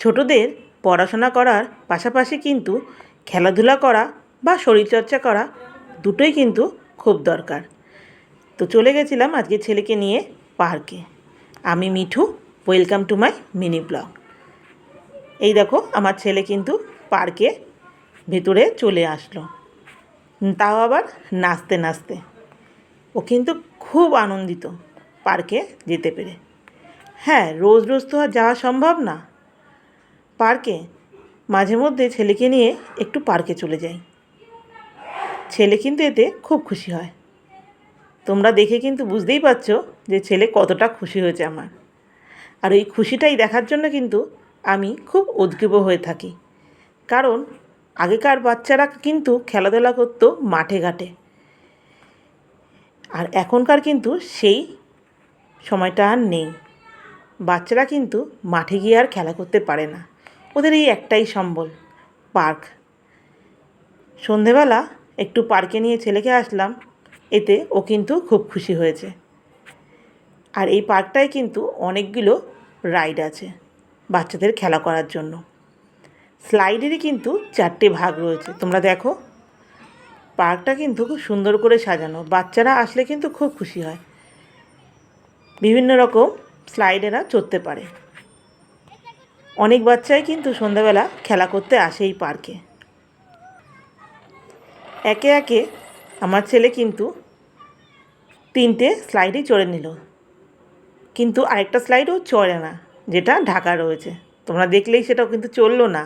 ছোটদের পড়াশোনা করার পাশাপাশি কিন্তু খেলাধুলা করা বা শরীরচর্চা করা দুটোই কিন্তু খুব দরকার। তো চলে গেছিলাম আজকে ছেলেকে নিয়ে পার্কে। আমি Mithu, welcome to my mini blog. এই দেখো আমার ছেলে কিন্তু পার্কে ভেতরে চলে আসলো, তাও আবার নাচতে নাচতে। ও কিন্তু খুব আনন্দিত পার্কে যেতে পেরে। হ্যাঁ, রোজ রোজ তো আর যাওয়া সম্ভব না পার্কে। মাঝে মধ্যে ছেলেকে নিয়ে একটু পার্কে চলে যাই। ছেলে কিন্তু এতে খুব খুশি হয়। তোমরা দেখে কিন্তু বুঝতেই পারছো যে ছেলে কতটা খুশি হয়েছে আমার। আর এই খুশিটাই দেখার জন্য কিন্তু আমি খুব উদ্গ্রীব হয়ে থাকি। কারণ আগেকার বাচ্চারা কিন্তু খেলাধুলা করতো মাঠে ঘাটে, আর এখনকার কিন্তু সেই সময়টা আর নেই। বাচ্চারা কিন্তু মাঠে গিয়ে আর খেলা করতে পারে না। ওদের এই একটাই সম্বল, পার্ক। সন্ধেবেলা একটু পার্কে নিয়ে ছেলেকে আসলাম, এতে ও কিন্তু খুব খুশি হয়েছে। আর এই পার্কটায় কিন্তু অনেকগুলো রাইড আছে বাচ্চাদের খেলা করার জন্য। স্লাইডেরই কিন্তু 4টে ভাগ রয়েছে। তোমরা দেখো, পার্কটা কিন্তু খুব সুন্দর করে সাজানো। বাচ্চারা আসলে কিন্তু খুব খুশি হয়। বিভিন্ন রকম স্লাইডেরা চড়তে পারে। অনেক বাচ্চাই কিন্তু সন্ধ্যাবেলা খেলা করতে আসে এই পার্কে। একে একে আমার ছেলে কিন্তু 3টে স্লাইডই চড়ে নিল, কিন্তু আরেকটা স্লাইডও চড়ে না, যেটা ঢাকা রয়েছে। তোমরা দেখলেই সেটাও কিন্তু চললো না।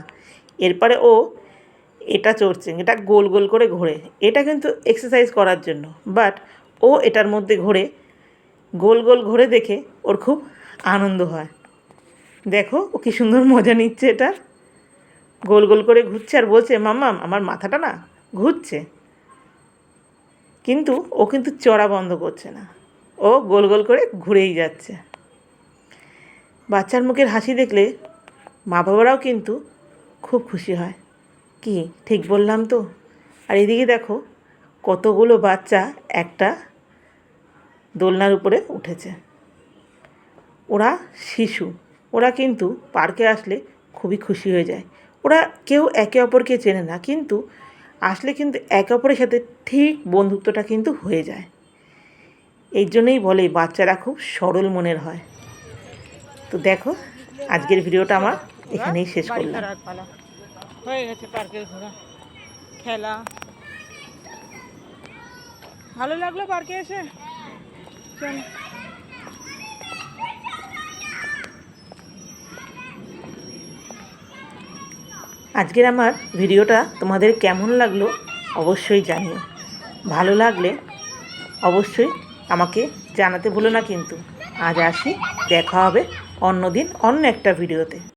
এরপরে ও এটা চড়ছে, এটা গোল গোল করে ঘোরে। এটা কিন্তু এক্সারসাইজ করার জন্য, বাট ও এটার মধ্যে ঘোরে, গোল গোল ঘোরে দেখে ওর খুব আনন্দ হয়। দেখো ও কী সুন্দর মজা নিচ্ছে, এটা গোল গোল করে ঘুরছে আর বলছে মাম্মাম আমার মাথাটা না ঘুরছে। কিন্তু ও কিন্তু চড়া বন্ধ করছে না, ও গোল গোল করে ঘুরেই যাচ্ছে। বাচ্চার মুখের হাসি দেখলে মা বাবারাও কিন্তু খুব খুশি হয়। কি ঠিক বললাম তো? আর এদিকে দেখো কতগুলো বাচ্চা একটা দোলনার উপরে উঠেছে। ওরা শিশু, ওরা কিন্তু পার্কে আসলে খুবই খুশি হয়ে যায়। ওরা কেউ একে অপরকে চেনে না, কিন্তু আসলে কিন্তু একে অপরের সাথে ঠিক বন্ধুত্বটা কিন্তু হয়ে যায়। এই জন্যই বলে বাচ্চারা খুব সরল মনের হয়। তো দেখো আজকের ভিডিওটা আমার এখানেই শেষ করলাম। হয়ে গেছে পার্কের ঘোরা খেলা। ভালো লাগলো পার্কে এসে। চল আজকের আমার ভিডিওটা তোমাদের কেমন লাগলো অবশ্যই জানিও। ভালো লাগলে অবশ্যই আমাকে জানাতে ভুলো না কিন্তু। আজ আসি, দেখা হবে অন্য দিন অন্য একটা ভিডিওতে।